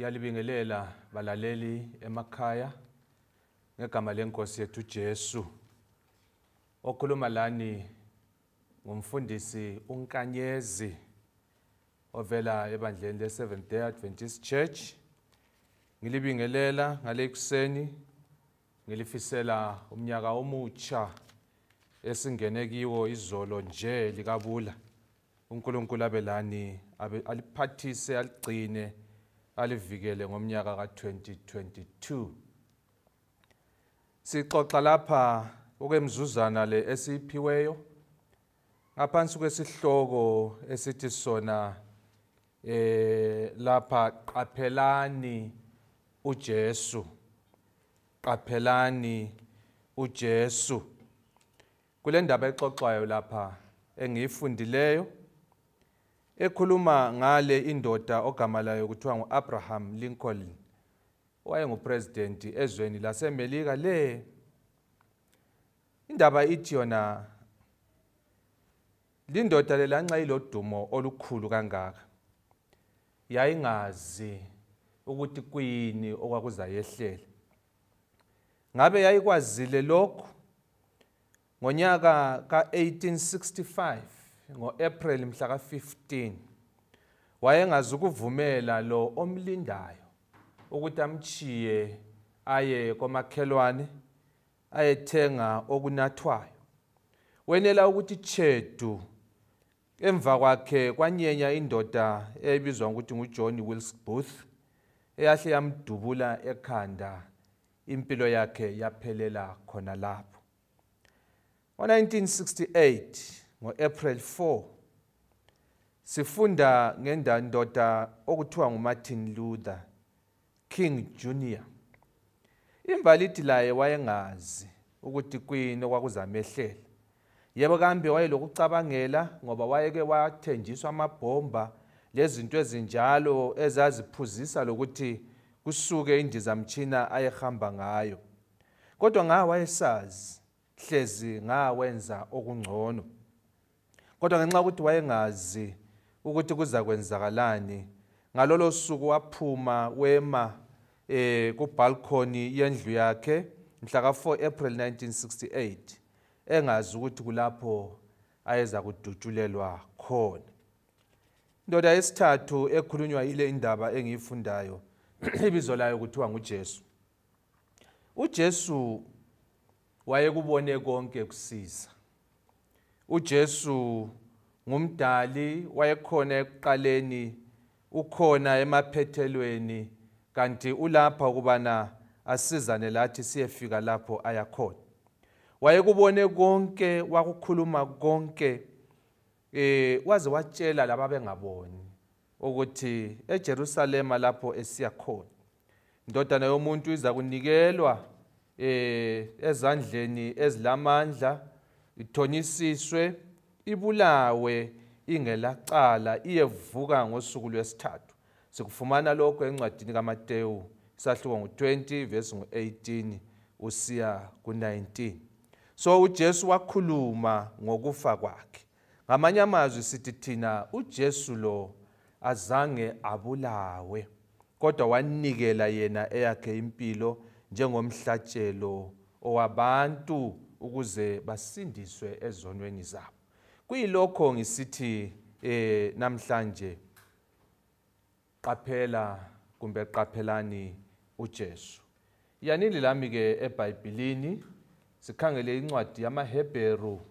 Ngiyalibingelela balaleli emakhaya ngegama lenkosi yethu uJesu. Okhuluma lani ngumfundisi uNkanyezi ovela ebandleni le-Seventh-day Adventist Church. Ngilibingelela ngale kuseni ngilifisela umnyaka omutsha esingene kiwo izolo nje likabula. uNkulunkulu abelani aliphathise aligcine alivikele ngomnyaka ka-2022. Sixoxa lapha okwemzuzwana le esiphiweyo ngaphansi kwesihloko esithi sona lapha Qaphelani uJesu. Qaphelani uJesu. Kule ndaba exoxwayo lapha engiyifundileyo ekhuluma ngale indoda ogama layo kuthiwa ngu-Abraham Lincoln, wayengupresident ezweni laseMelika le. Indaba ithi yona lindoda lelanxa ilodumo olukhulu kangaka yayingazi ukuthi kuyini okwakuzayehlela. Ngabe yayikwazile lokho ngonyaka ka-1865 ngo-April mhla ka-15 wayengazi ukuvumela lo omlindayo ukuthi amchiye aye komakhelwane ayethenga okunathwayo. Wenela ukuthi Chedu emva kwakhe kwanyenya indoda ebizwa ukuthi nguJohn Wilkes Booth eyahle yamdubula ekhanda, impilo yakhe yaphelela khona lapho. Ngo-1968 ngo-April 4 sifunda ngendoda okuthiwa nguMartin Luther King Jr. Imbali ithi laye wayengazi ukuthi kuyini okwakuzamehlela. Yebo kambe wayelokucabangela ngoba wayeke wathenjiswa amabhomba lezinto ezinjalo ezaziphuzisa lokuthi kusuke indizamtshina ayehamba ngayo. Kodwa ngawe wayesazi hlezi ngawenza okungcono. Kodwa ngenxa ukuthi wayengazi ukuthi kuza kwenzakalani, ngalolo suku waphuma wema kubalcony yendlu yakhe mhla ka-4 April 1968 engazi ukuthi kulapho ayeza kudutshulelwa khona. Indoda yesithathu ekhulunywa ile indaba engiyifundayo ibizo layo kuthiwa nguJesu. uJesu wayekubone konke kusiza. uJesu ngumdali, wayekhona ekuqaleni, ukhona emaphethelweni, kanti ulapha ukubana asizane lathi siyefika lapho ayakhona. Wayekubone konke, wakukhuluma konke, waze watshela laba bengaboni ukuthi eJerusalema lapho esiyakhona indodana yomuntu iza kunikelwa ezandleni ezilamandla, ithonyisiswe, ibulawe, ingelacala, iyevuka ngosuku lwesithathu. Sikufumana lokho encwadini kaMatewu isahluko ngo-20 verse ngo-18 usiya ku-19. So uJesu wakhuluma ngokufa kwakhe. Ngamanye amazwi sithi thina uJesu lo azange abulawe, kodwa wanikela yena eyakhe impilo njengomhlatshelo owabantu ukuze basindiswe ezonweni zabo. Kuyilokho ngisithi namhlanje qaphela kumbe qaphelani uJesu. Yanini lami ke eBhayibhelini sikhangele incwadi yamaHebheru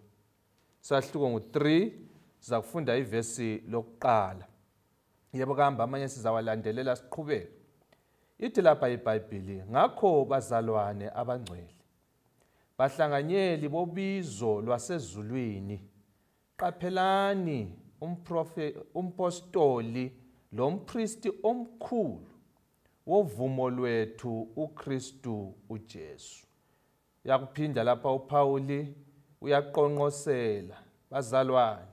sahluko ngo-3 sizakufunda ivesi lokuqala. Yebo kambe amanye sizawalandelela siqhubeke. Ithi lapha iBhayibheli, ngakho bazalwane abangcwele, bahlanganyeli bobizo lwasezulwini, qaphelani umpostoli lompristi omkhulu wovumo lwethu uKristu uJesu. Yakuphinda lapha uPawuli uyaqonqosela, bazalwane,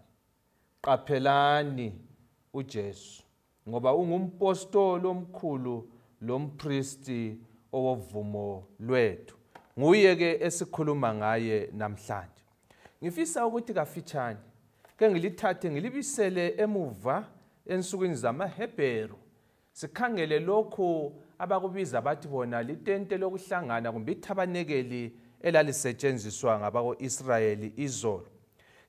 qaphelani uJesu ngoba ungumpostoli omkhulu lompristi owovumo lwethu. Nguye ke esikhuluma ngaye namhlanje. Ngifisa ukuthi kafitshane ke ngilithathe ngilibisele emuva ensukwini zamaHebheru sikhangele lokhu abakubiza bathi bona litente lokuhlangana kumbe ithabanekeli elalisetshenziswa ngabako-Israyeli izolo.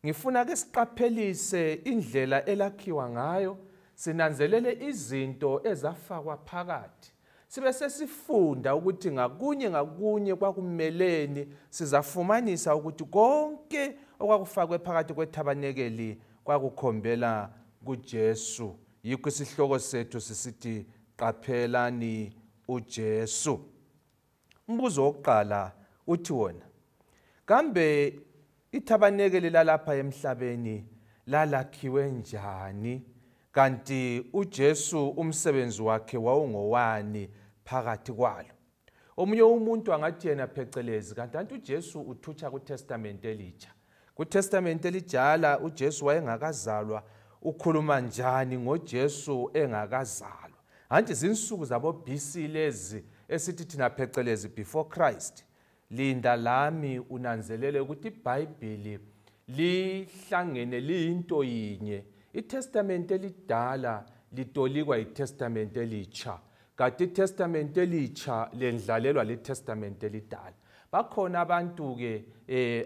Ngifuna ke siqaphelise indlela elakhiwa ngayo, sinanzelele izinto ezafakwa phakathi. Sibe sesifunda ukuthi ngakunye kwakumeleni sizafumanisa ukuthi konke okwakufakwe phakathi kwethabanekeli kwakukhombela kuJesu. Yikho isihloko sethu sisithi Qaphelani uJesu. Umbuzo wokuqala uthi wona, kambe ithabanekeli lalapha emhlabeni lalakhiwe njani? Kanti uJesu umsebenzi wakhe wawungowani phakathi kwalo? Omunye umuntu angathi yena phecelezi kanti uJesu uthutsha kuTestament elitsha. KuTestament elijala uJesu wayengakazalwa, ukhuluma njani ngoJesu engakazalwa? Anti zinsuku zabo BC lezi esithi thina phecelezi before Christ. Linda lami unanzelele ukuthi iBhayibheli lihlangene liyinto yinye. ITestament elidala litolikwa iTestament elitsha, kanti iTestament elitsha lendlalelwa leTestament elidala. Bakhona abantu ke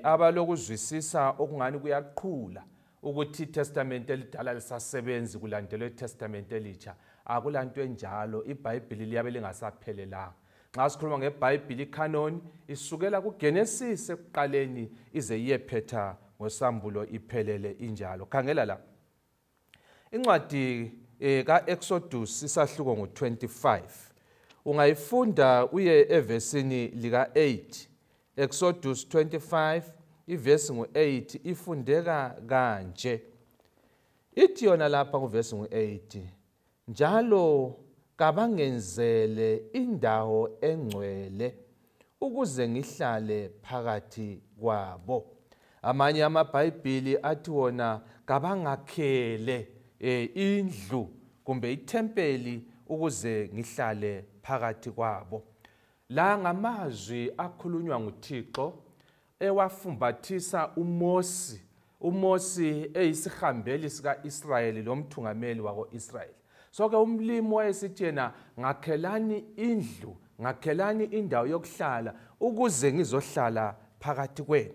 abalokuzwisisa okungani kuyaqhula ukuthi iTestament elidala lisasebenzi kulandelwe iTestament elitsha. Akulanto enjalo, iBhayibheli liyabe lingasaphelelanga. Nxa sikhuluma ngeBhayibheli icanon isukela kuGenesis ekuqaleni ize iyephetha ngoSambulo iphelele injalo. Khangela la. Incwadi kaEksodusi isahluko ngo-25. Ungayifunda uye evesini lika 8. Exodus 25 ivesi ngo-8 ifundeka kanje. Ithi yona lapha kuvesi ngo-8, njalo kabangenzele indawo engcwele ukuze ngihlale phakathi kwabo. Amanye amaBhayibheli athi wona kabangakhele indlu kumbe itempeli ukuze ngihlale phakathi kwabo. La ngamazwi akhulunywa nguThixo ewafumbathisa uMosi eyisihambeli sika-Israyeli lomthungameli wako-Israyeli. So ke umlimi wayesithi yena ngakhelani indlu, ngakhelani indawo yokuhlala ukuze ngizohlala phakathi kwenu.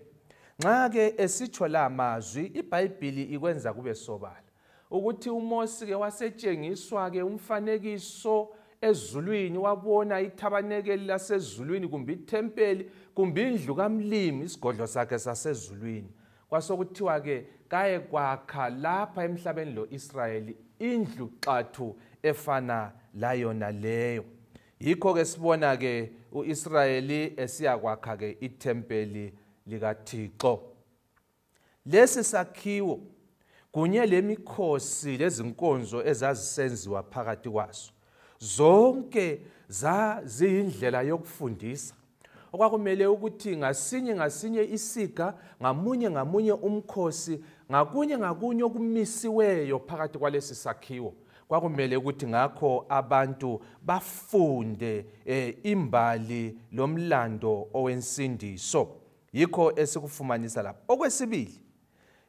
Nxa ke esitsho la mazwi iBhayibheli ikwenza kube sobala ukuthi uMosi ke wasetshengiswa ke umfanekiso ezulwini, wabona ithabanekeli lasezulwini kumbe itempeli kumbe indlu kamlimi, isigodlo sakhe sasezulwini. Kwasokuthiwa ke kaye kwakha lapha emhlabeni lo-Israyeli indlu xathu efana layona leyo. Yikho ke sibona ke uIsrayeli esiyakwakha ke itempeli likaThixo. Lesi sakhiwo kunye lemikhosi lezinkonzo ezazisenziwa phakathi kwaso, zonke zaziyindlela yokufundisa. Okwakumele ukuthi ngasinye isiga, ngamunye umkhosi, ngakunye okumisiweyo phakathi kwalesi sakhiwo. Kwakumele ukuthi ngakho abantu bafunde imbali lomlando owensindiso. Yikho esikufumanisa lapha. Okwesibili,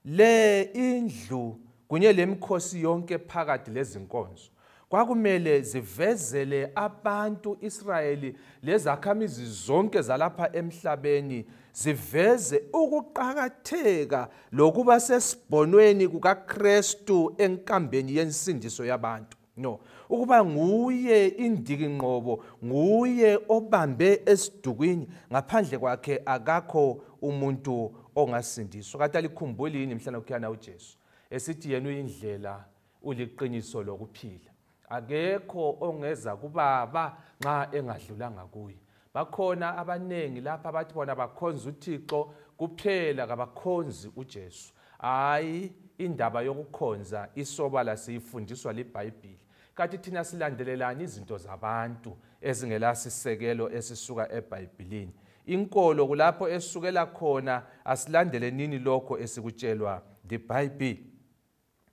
le indlu kunye lemikhosi yonke phakathi lezinkonzo kwakumele zivezele abantu Israyeli lezakhamizi zonke zalapha emhlabeni, ziveze ukuqakatheka lokuba sesibonweni kukaKristu enkambeni yensindiso yabantu. No, ukuba nguye indikinqobo, nguye obambe esidukwini, ngaphandle kwakhe akakho umuntu ongasindiswa. Kade likhumbule yini mhlana kukhana uJesu esithi yena uyindlela, uliqiniso lokuphila. Akekho ongeza kubaba nxa engadlulanga kuye. Bakhona abanengi lapha abathi bona bakhonza uThixo kuphela, kabakhonzi uJesu. Hayi, indaba yokukhonza isobala siyifundiswa liBhayibheli. Kanti thina silandelelani izinto zabantu ezingelasisekelo esisuka eBhayibhelini. Inkolo kulapho esukela khona, asilandele nini lokho esikutshelwa liBhayibheli.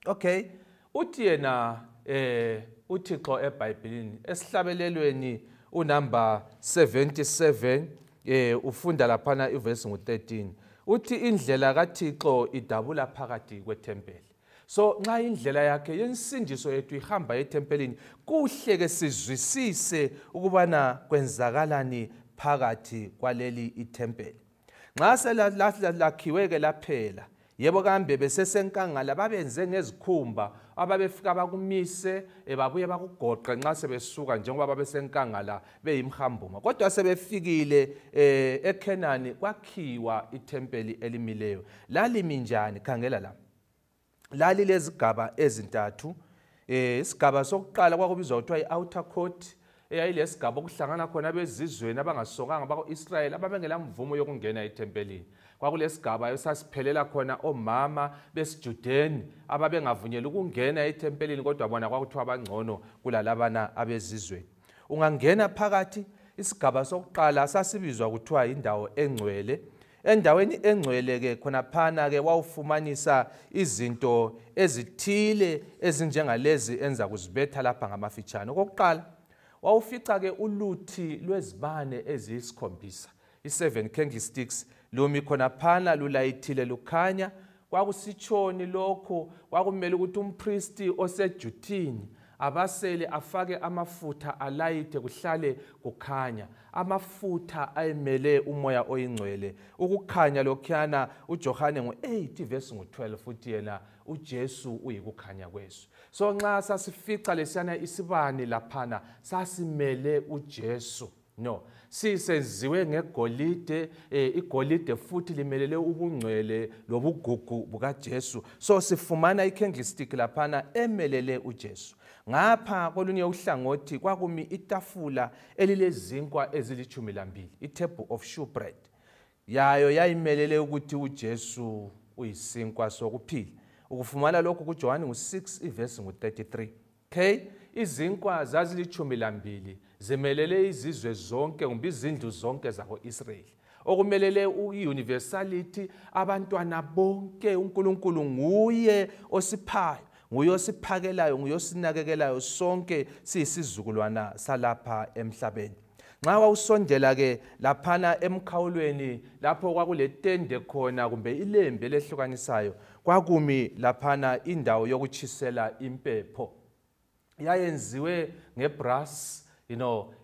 Okay, uthi yena uThixo eBhayibhelini esihlabelelweni unumber 77 ufunda laphana ivesi ngo-13 uthi indlela kaThixo idabula phakathi kwethempeli. So nxa indlela yakhe yensindiso yethu ihamba etempelini, kuhle ke sizwisise ukubana kwenzakalani phakathi kwaleli itempeli. Nxa selakhiwe ke laphela, yebo kambe besesenkangala babenze ngezikhumba ababefika bakumise babuye bakugoqe nxa sebesuka njengoba babesenkangala beyimhambuma. Kodwa sebefikile eKhenani kwakhiwa itempeli elimileyo. Lalimi njani? Khangela la. Lali lezigaba ezintathu. Isigaba sokuqala kwakubizwa kuthiwa i-outer court, eyayilesigaba okuhlangana khona bezizweni abangasokanga bako-Israyeli ababengela mvumo yokungena etempelini. Kwakulesigaba esasiphelela khona omama besijudeni ababengavunyelwa ukungena etempelini, kodwa bona kwakuthiwa abangcono kulalabana abezizweni. Ungangena phakathi, isigaba sokuqala sasibizwa kuthiwa indawo engcwele. Endaweni engcwele ke khonaphana ke wawufumanisa izinto ezithile ezinjengalezi enza kuzibetha lapha ngamafitshane. Okokuqala wawufica ke uluthi lwezibane eziyisikhombisa, i7 candlesticks, lumi khonaphana lulayithile lukhanya. Kwakusitshoni lokho? Kwakumele ukuthi umpristi osejutini abasele afake amafutha alayithe kuhlale kukhanya. Amafutha ayemele umoya oyingcwele. Ukukhanya lokhuyana uJohane ngo-8 verse ngo-12 futhi yena uJesu uyikukhanya kwesu. So nxa sasifica lesiyana isibane laphana sasimele uJesu. No, sisenziwe ngegolide, igolide futhi limelele ubungcwele lobugugu bukaJesu. So sifumana i-candlestick laphana emelele uJesu. Ngapha kolunye uhlangothi kwakumi itafula elilezinkwa ezili12, i-table of shewbread. Yayo yayimelele ukuthi uJesu uyisinkwa sokuphila. Ukufumana lokhu kuJohane ngo-6 verse ngo-33. Okay, izinkwa zazili12 zimelele izizwe zonke, kumbe izindlu zonke zako-Israyeli. Okumelele i-universality, abantwana bonke. uNkulunkulu nguye osiphayo, nguye osiphakelayo, nguye osinakekelayo sonke siyisizukulwana salapha emhlabeni. Nxa wawusondela ke laphana emkhawulweni lapho kwakuletende khona kumbe ilembe elehlukanisayo, kwakumi laphana indawo yokutshisela impepho. Yayenziwe ngebrass,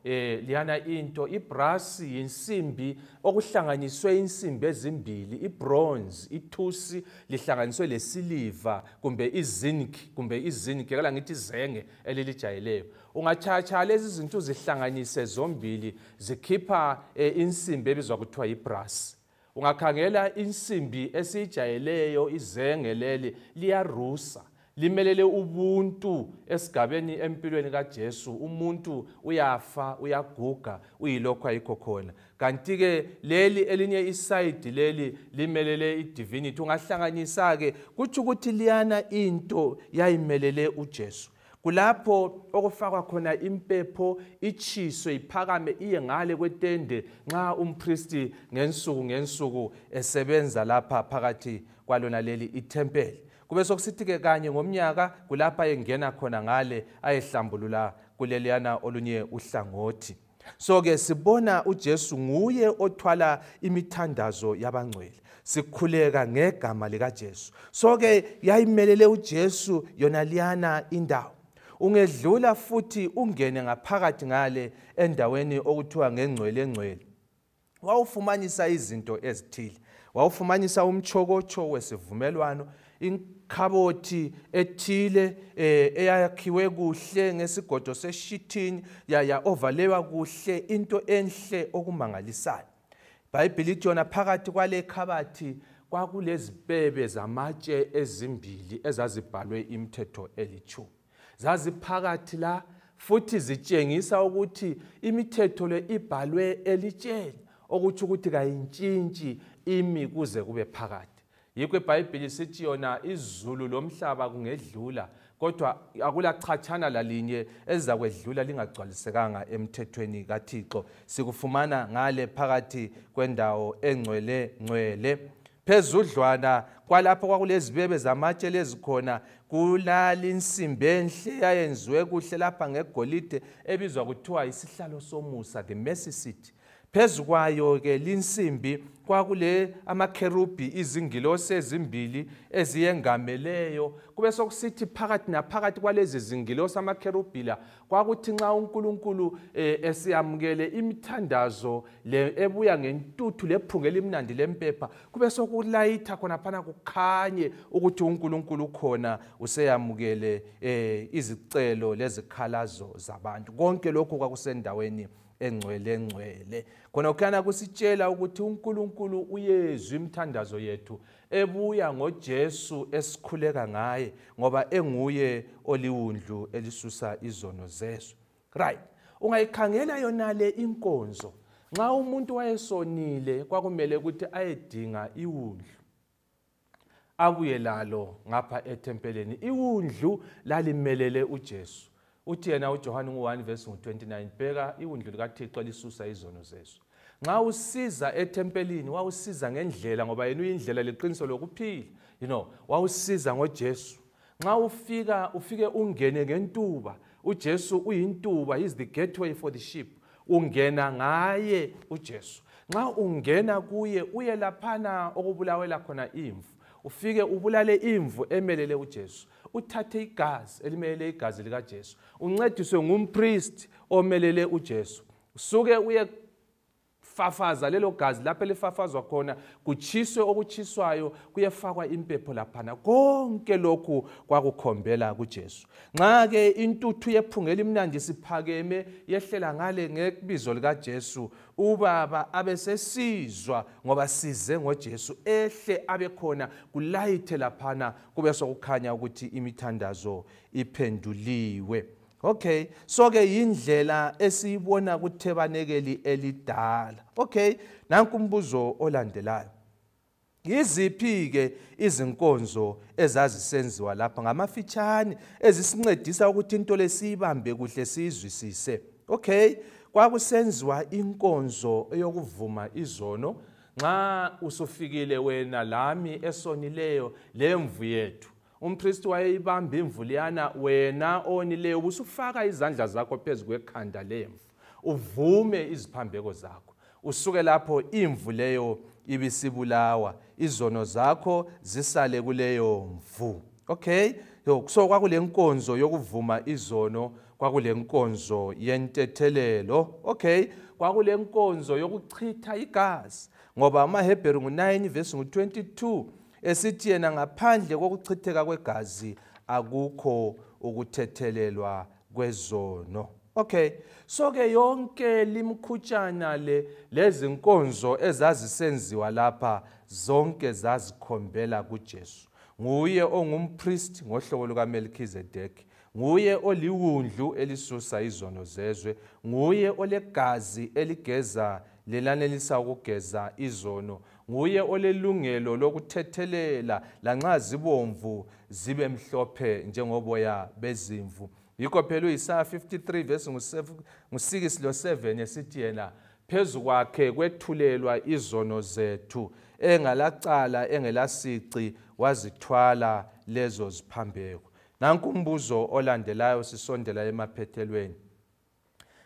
liyana into. Ibrass yinsimbi okuhlanganiswe insimbi ezimbili, ibronze, ithusi lihlanganiswe lesiliva kumbe izinc, kala ngithi izenge elilijayeleyo. Ungachacha lezi zinto zihlanganise zombili zikhipha insimbi ebizwa kuthiwa ibrass. Ungakhangela insimbi esijayeleyo, izenge leli liyarusa, limelele ubuntu esigabeni empilweni kaJesu. Umuntu uyafa, uyaguga, uyilokho ayikho khona. Kanti ke leli elinye iside leli limelele idivinity. Ungahlanganisa ke kuthi ukuthi liyana into yayimelele uJesu. Kulapho okufakwa khona impepho ichiswe iphakame iye ngale kwetende nxa umpristi ngensuku esebenza lapha phakathi kwalona leli itempeli. Kube sokusithi ke kanye ngomnyaka kulapha engena khona ngale ayehlambulula kuleliyana olunye uhlangothi. So ke sibona uJesu nguye othwala imithandazo yabangcwele. Sikhuleka ngegama likaJesu. So ke yayimelele uJesu yona liyana indawo. Ungedlula futhi ungene ngaphakathi ngale endaweni okuthiwa ngengcwele. Wawufumanisa izinto ezithile. Wawufumanisa umchokocho wesivumelwano, ikhabothi ethile eyakhiwe kuhle ngesigodo seshithini ya ovalewa kuhle, into enhle okumangalisayo. iBhayibheli lithi yona phakathi kwale khabathi kwakulezibhebe zamatshe ezimbili ezazibhalwe imithetho eli-10. Zaziphakathi la futhi zitshengisa ukuthi imithetho le ibhalwe elitsheni, okuthi ukuthi kayintshintshi imi kuze kube phakathi. Yikho iBhayibheli sithi yona izulu lomhlaba kungedlula, kodwa akulachachana lalinye ezakwedlula lingagcwalisekanga emthethweni kaThixo. Sikufumana ngale phakathi kwendawo engcwele. Phezudlwana kwalapho kwakulezibebe zamatshe lezikhona kulali insimbi enhle yayenziwe kuhle lapha ngegolide ebizwa kuthiwa isihlalo somusa, the mercy seat. phezukwayo ke linsimbi kwakule amakherubi izingilosi ezimbili eziyengameleyo kube sokusithi phakathi naphakathi kwalezi zingilosi amakherubi la kwakuthi nxa uNkulunkulu esiyamukele imithandazo le ebuya ngentuthu lephunga elimnandi lempepha kube sokulayitha khona phana kukhanye ukuthi uNkulunkulu khona useyamukele izicelo lezikhalazo zabantu konke lokho kwakusendaweni engcwele khona ukhana kusitshela ukuthi uNkulunkulu uyezwa imithandazo yethu ebuya ngoJesu esikhuleka ngaye ngoba enguye oliwundlu elisusa izono zesu. Right, ungayikhangela yona le inkonzo nxa umuntu wayesonile kwakumele ukuthi ayedinga iwundlu abuye lalo ngapha etempeleni. Iwundlu lalimelele uJesu. Uthi yena uJohane 1:29 bheka iwundlu likaThixo lisusa izono zesu. Nxa usiza etempelini wawusiza ngendlela ngoba yena uyindlela leqiniso lokuphila. Wawusiza ngoJesu. Nxa ufike ungene ngentuba. uJesu uyintuba, is the gateway for the sheep. Ungena ngaye uJesu. Nxa ungena kuye uye laphana okubulawela khona imvu. Ufike ubulale imvu emelele uJesu. Uthathe igazi elimelele igazi likaJesu. Uncediswe ngumpriest omelele uJesu. Usuke uye fafaza lelo gazi lapho elifafazwa khona kuchiswe okuchiswayo kuyefakwa impepho laphana. Konke lokhu kwakukhombela kuJesu. Nxa ke intuthu yephunga elimnandi siphakeme yehlela ngale ngebizo likaJesu, ubaba abesesizwa ngoba size ngoJesu ehle abekhona kulayithe laphana kube sokukhanya ukuthi imithandazo iphenduliwe. Okay, so ke yindlela esiyibona kuthebanekeli elidala. Okay, nanku umbuzo olandelayo. Yiziphi ke izinkonzo ezazisenziwa lapha ngamafitshane ezisincedisa ukuthi into lesiyibambe kuhle sizwisise. Okay, kwakusenziwa inkonzo eyokuvuma izono nxa usufikile wena lami esonileyo lemvu yethu. Umpristi wayeyibamba imvu liyana, wena onileyo usufaka izandla zakho phezu kwekhanda lemvu uvume iziphambeko zakho. Usuke lapho imvu leyo ibisibulawa, izono zakho zisale kuleyo mvu. Okay, so kwakule nkonzo yokuvuma izono, kwakule nkonzo yentethelelo. Okay, kwakule nkonzo yokuchitha igazi ngoba AMAHEBHERU 9:22 esithi yena ngaphandle kokuchitheka kwegazi akukho ukuthethelelwa kwezono. Okay, so ke yonke limkhutshana lezi nkonzo ezazisenziwa lapha zonke zazikhombela kuJesu. Nguye ongumpriest ngohlobo lukaMelkizedeki, nguye oliwundlu elisusa izono zezwe, nguye olegazi eligeza lelanelisa ukugeza izono, nguye olelungelo lokuthethelela lanxa zibomvu zibe mhlophe njengoboya bezimvu. Yikho phela uIsaya 53:6-7 esithi yena phezu kwakhe kwethulelwa izono zethu, engalacala engelasici wazithwala lezo ziphambeko. Nanku umbuzo olandelayo sisondela emaphethelweni.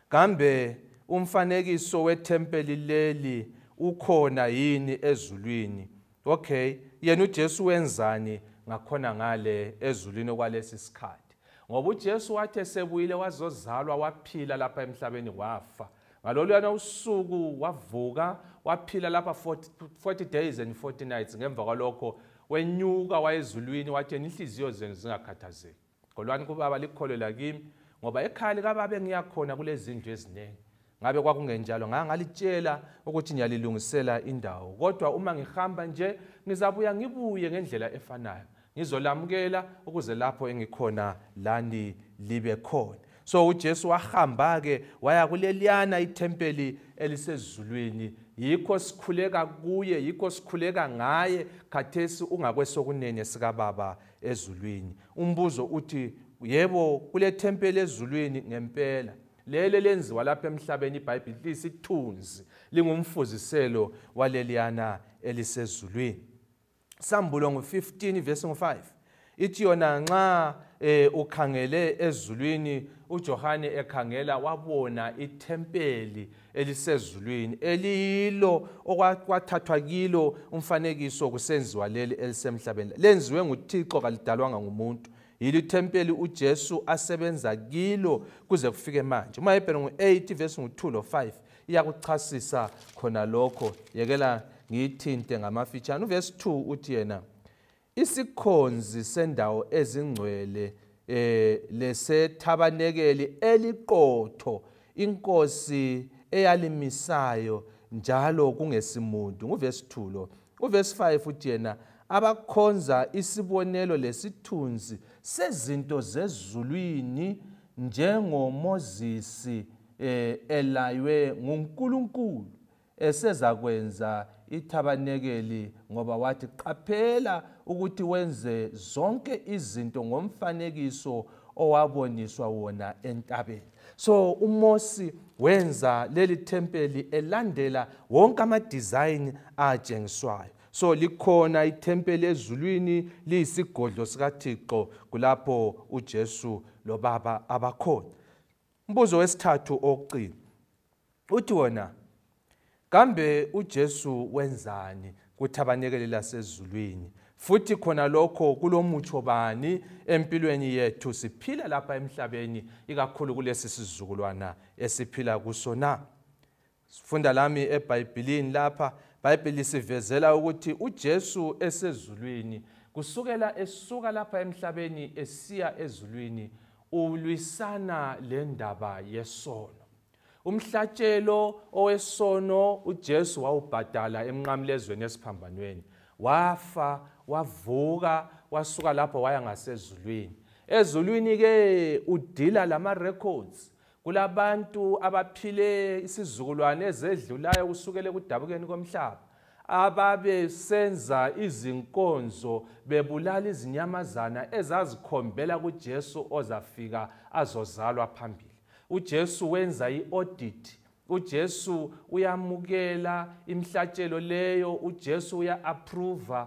Kambe umfanekiso wethempeli leli ukhona yini ezulwini? Okay, yena uJesu wenzani ngakhona ngale ezulwini kwalesi sikhathi? Ngoba uJesu wathi sebuyile wazozalwa waphila lapha emhlabeni wafa. Ngalolwana usuku wavuka waphila lapha 40 days and 40 nights. Ngemva kwalokho wenyuka wayezulwini wathi inhliziyo zenu zingakhathazeki. Ngolwani kubaba likholelwa kimi ngoba ekhaya likaBaba ngiyakhona kulezi zinto eziningi. Ngabe kwakungenjalo ngalitshela ukuthi ngiyalilungisela indawo, kodwa uma ngihamba nje ngizabuya ngibuye ngendlela efanayo ngizolamukela ukuze lapho engikhona lani libe khona. So uJesu wahamba ke waya kuleliyana ithempeli elisezulwini, yikho sikhuleka kuye, yikho sikhuleka ngaye khathesi ungakwesokunene sikaBaba ezulwini. Umbuzo uthi yebo kule thempeli ezulwini ngempela lele lenziwa lapha emhlabeni iBhayibheli lisithunzi lingumfuziselo waleliyana elisezulwini. Isambulo 15:5 ithi yona nxa ukhangele ezulwini uJohane ekhangela wabona ithempeli elisezulwini eliyilo okwathathwa kilo umfanekiso kusenziwa leli elisemhlabeni lenziwe nguThixo kalidalwanga ngumuntu yili thempeli uJesu asebenza kilo kuze kufike manje MAHEBHERU 8 verse 2 lo 5 iyakuchasisa khona lokho yekela ngiyithinte ngamafitshane uverse 2 uthi yena isikhonzi sendawo ezingcwele lesethabanekeli eliqotho inkosi eyalimisayo njalo kungesimuntu nguverse 2 lo uverse 5 uthi yena abakhonza isibonelo lesithunzi sezinto zezulwini njengoMoses elaywe nguNkulunkulu esezakwenza ithabanekeli ngoba wathi qaphela ukuthi wenze zonke izinto ngomfanekiso owaboniswa wona entabeni so uMosi wenza leli thempeli elandela wonke ama design ajengiswayo so likhona ithempeli ezulwini liyisigodlo sikaThixo kulapho uJesu lo Baba abakhona umbuzo wesithathu oqina uthi wona kambe uJesu wenzani kuthabanekeli lasezulwini futhi khona lokho kulomutsho bani empilweni yethu siphila lapha emhlabeni ikakhulu kulesi sizukulwana esiphila kuso na sifunda lami eBhayibhelini lapha iBhayibheli sivezela ukuthi uJesu esezulwini kusukela esuka lapha emhlabeni esiya ezulwini ulwisana lendaba yesono umhlatshelo owesono uJesu wawubhadala emnqamlezweni esiphambanweni wafa wavuka wasuka lapho waya ngasezulwini ezulwini ke udila lama records kulabantu abaphile isizukulwane ezedlulayo kusukele kudabukeni komhlaba ababe senza izinkonzo bebulala izinyamazana ezazikhombela kuJesu ozafika azozalwa phambili uJesu wenza iaudit uJesu uyamukela imhlatshelo leyo uJesu uya-approve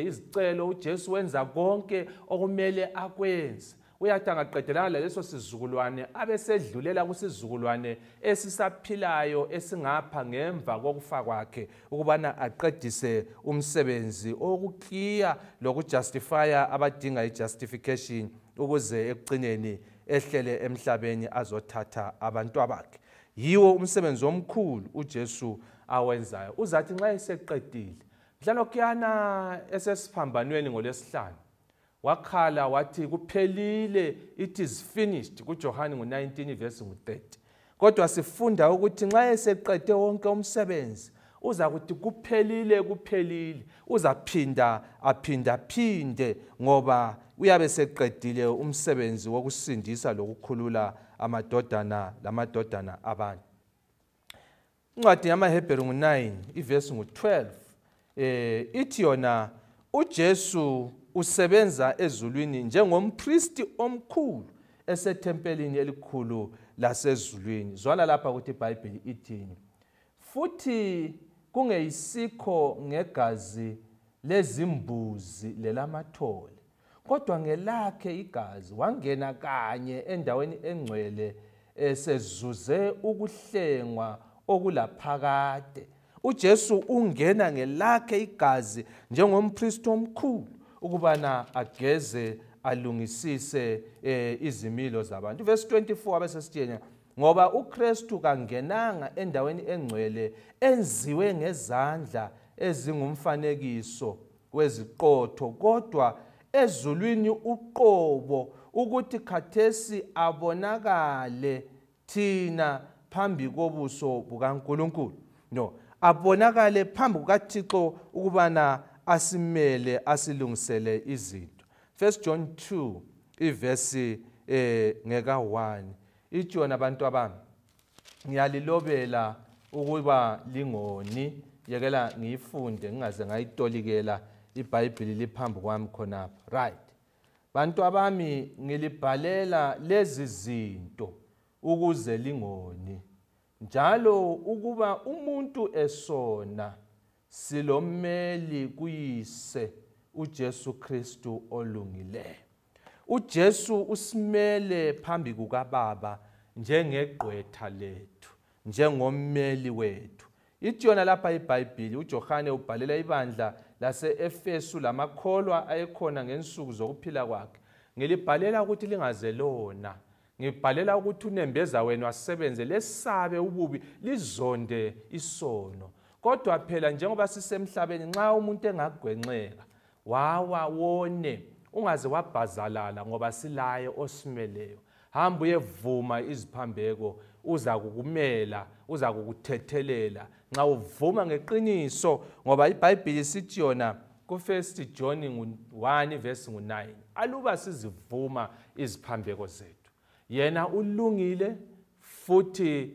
izicelo uJesu wenza konke okumele akwenze uyathi angaqedelana laleso sizukulwane abesedlulela kusizukulwane esisaphilayo esingapha ngemva kokufa kwakhe ukubana aqedise umsebenzi okukliya lokujustifya abadinga ijustification ukuze ekucineni ehlele emhlabeni azothatha abantu bakhe yiwo umsebenzi omkhulu uJesu awenzayo uzathi nxa eseqedile mhlalokuyana esesiphambanweni ngolesihlanu wakhala wathi kuphelile it is finished kuJohane 19 verse 30 kodwa sifunda ukuthi nxa eseqede wonke umsebenzi uza kuthi kuphelile uzaphinda phinde ngoba uyabe seqedile umsebenzi wokusindisa lokukhulula lamadodana abantu incwadi yamaHebheru 9 iverse 12 ithi yona uJesu usebenza ezulwini njengompristi omkhulu esethempelini elikhulu lasezulwini zwala lapha ukuthi iBhayibheli ithini futhi kungeyisikho ngegazi lezimbuzi lelamathole kodwa ngelakhe igazi wangena kanye endaweni engcwele esezuze ukuhlengwa okulaphakade uJesu ungena ngelakhe igazi njengompristi omkhulu ukubana ageze alungisise izimilo zabantu verse 24 abesesithiyenya ngoba uKristu kangenanga endaweni engcwele enziwe ngezandla ezingumfanekiso weziqotho kodwa ezulwini uqobo ukuthi khathesi abonakale thina phambi kobuso bukaNkulunkulu no abonakale phambi kukaThixo ukubana asimele asilungisele izinto 1 John 2 iverse ngeka 1 ithi yona abantu abami ngiyalilobela ukuba lingoni yekela ngiyifunde ngingaze ngayitolikela iBhayibheli liphambi kwami khonapha right bantu abami ngilibhalela lezi zinto ukuze lingoni njalo ukuba umuntu esona silommeli kuyise uJesu Kristu olungileyo. uJesu usimele phambi kukaBaba njengegqwetha lethu, njengommeli wethu. Ithi yona lapha iBhayibheli uJohane ubhalela ibandla lase-Efesu lamakholwa ayekhona ngensuku zokuphila kwakhe. Ngilibhalela ukuthi lingaze lona. Ngibhalela ukuthi unembeza wenu asebenze lesabe ububi, lizonde isono. Kodwa phela njengoba sisemhlabeni, nxa umuntu engagwenxeka wawa wone, ungaze wabhazalala ngoba silaye osimeleyo. Hamba uyevuma iziphambeko, uza kukumela, uza kukuthethelela. Nxa uvuma ngeqiniso, ngoba iBhayibheli sithi yona ku1 John 1 verse 9, aluba sizivuma iziphambeko zethu, yena ulungile futhi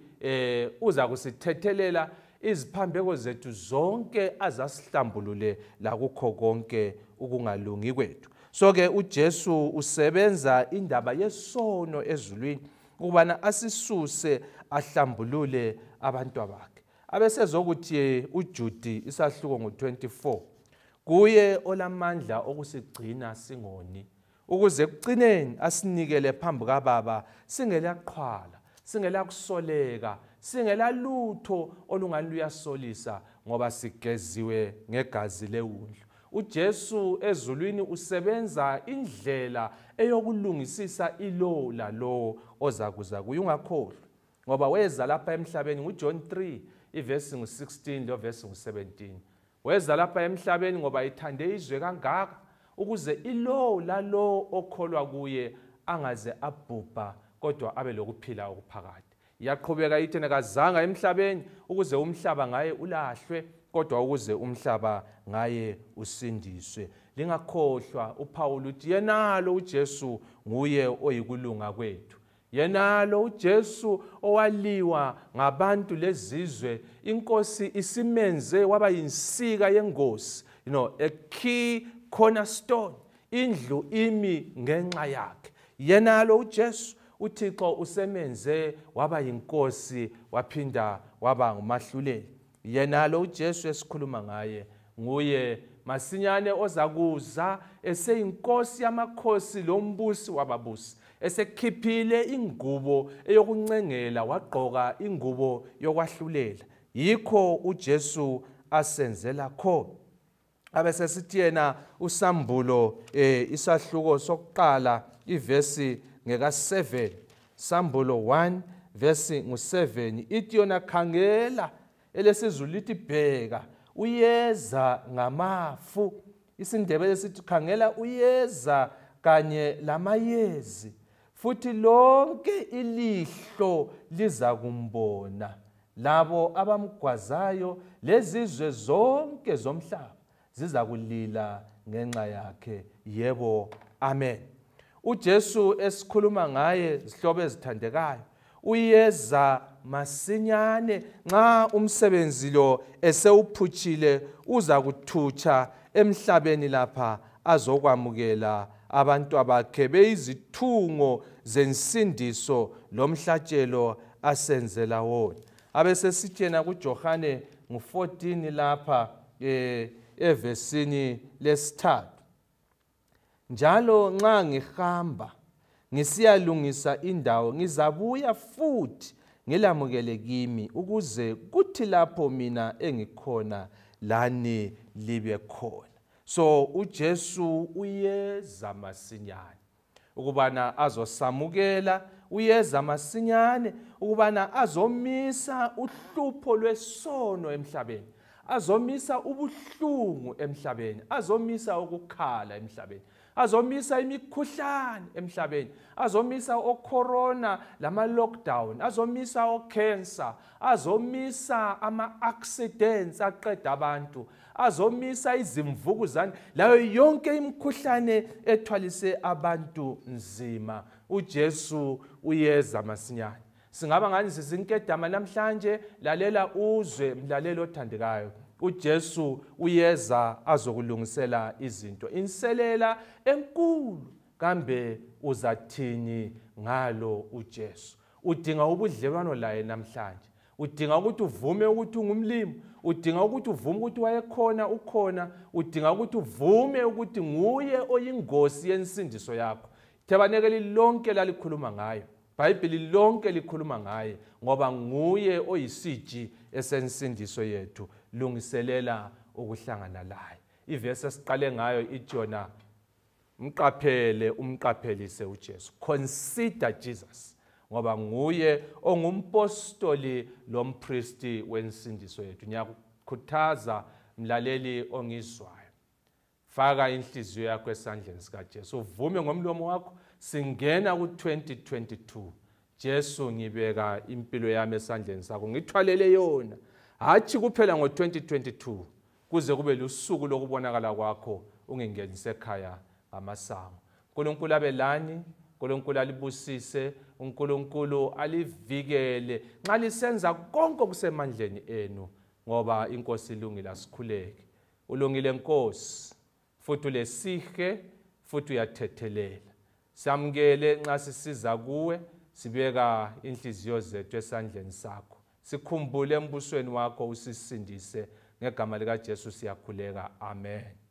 uza kusithethelela iziphambeko zethu zonke, azasihlambulule lakukho konke ukungalungi kwethu. So ke uJesu usebenza indaba yesono ezulwini ukubana asisuse ahlambulule abantu bakhe. Abesezokuthi uJude isahluko ngo24, kuye olamandla okusigcina singoni, ukuze kucineni asinikele phambi kaBaba singelaqhwala, singelakusoleka, singelalutho olungaluyasolisa, ngoba sigeziwe ngegazi lewundlu. uJesu ezulwini usebenza indlela eyokulungisisa ilo lalo ozakuza kuye. Ungakhohlwa ngoba weza lapha emhlabeni nguJohn 3 ivesi ngu16 lo vesi ngu17. Weza lapha emhlabeni ngoba ithande izwe kangaka ukuze ilo lalo okholwa kuye angaze abhubha kodwa abe lokuphila okuphakade. Yaqhubeka ithi kazanga emhlabeni ukuze umhlaba ngaye ulahlwe, kodwa ukuze umhlaba ngaye usindiswe. Lingakhohlwa uPaul uthi yenalo uJesu nguye oyikulunga kwethu. Yenalo uJesu owaliwa ngabantu lezizwe, inkosi isimenze waba yinsika yengosi, a key cornerstone. Indlu imi ngenxa yakhe. Yenalo uJesu uThixo usemenze waba yinkosi, waphinda waba ngumahluleli. Yenalo uJesu esikhuluma ngaye nguye masinyane ozakuza eseyinkosi yamakhosi lombusi wababusi, esekhiphile ingubo eyokuncengela wagqoka ingubo yokwahlulela. Yikho uJesu asenzela khona. Abesesithi yena usambulo isahluko sokuqala ivesi ngeka7, Sambulo 1 verse ngu7, ithi yona khangela, elesizulu lithi bheka, uyeza ngamafu. IsiNdebele sithi khangela uyeza kanye lamayezi, futhi lonke ilihlo liza kumbona, labo abamgwazayo lezizwe zonke zomhlaba ziza kulila ngenxa yakhe. Yebo, amen. uJesu esikhuluma ngaye zihlobo ezithandekayo, uyeza masinyane. Nxa umsebenzi lo esewuphutshile uza kuthutsha emhlabeni lapha azokwamukela abantu bakhe beyizithungo zensindiso lomhlatshelo asenzela wona. Abesesithi yena kuJohane ngu14 lapha evesini lesithathu, njalo nxa ngihamba ngisiyalungisa indawo, ngizabuya futhi ngilamukele kimi, ukuze kuthi lapho mina engikhona lani libe khona. So uJesu uyeza masinyane ukubana azosamukela, uyeza masinyane ukubana azomisa uhlupho lwesono emhlabeni, azomisa ubuhlungu emhlabeni, azomisa ukukhala emhlabeni, azomisa imikhuhlane emhlabeni, azomisa ocorona lama-lockdown, azomisa ocancer, azomisa ama-accidents aqeda abantu, azomisa izimvukuzane, layo yonke imikhuhlane ethwalise abantu nzima. uJesu uyeza masinyane. Singaba ngani sizinkedama namhlanje, lalela uzwe mlaleli othandekayo, uJesu uyeza azokulungisela izinto. Inselela enkulu, kambe uzathini ngalo uJesu? Udinga ubudlelwano laye namhlanje, udinga ukuthi uvume ukuthi ungumlimi, udinga ukuthi uvume ukuthi wayekhona ukhona, udinga ukuthi uvume ukuthi nguye oyingosi yensindiso yakho. Tabanekeli lonke lalikhuluma ngayo, iBhayibheli lonke likhuluma ngaye ngoba nguye oyisiji esensindiso yethu, lungiselela ukuhlangana laye. Ivesi esiqale ngayo iJona, mqaphele umqaphelise uJesu. Consider Jesus ngoba nguye ongumpostoli lompristi wensindiso yethu. Ngiyakukhuthaza mlaleli ongizwayo, faka inhliziyo yakho esandleni sikaJesu, uvume ngomlomo wakho, singena ku-2022. Jesu, ngibeka impilo yami esandleni sakho, ngithwalele yona, hathi kuphela ngo-2022 kuze kube lusuku lokubonakala kwakho ungingenise ekhaya ngamasango. uNkulunkulu abelani, uNkulunkulu alibusise, uNkulunkulu alivikele nxa lisenza konke okusemandleni enu, ngoba inkosi ilungile, asikhuleke. Ulungile Nkosi, futhi ulesihe, futhi uyathethelela. Samukele nxa sisiza kuwe, sibeka inhliziyo zethu esandleni sakho. Sikhumbule embusweni wakho, usisindise ngegama likaJesu siyakhuleka. Amen.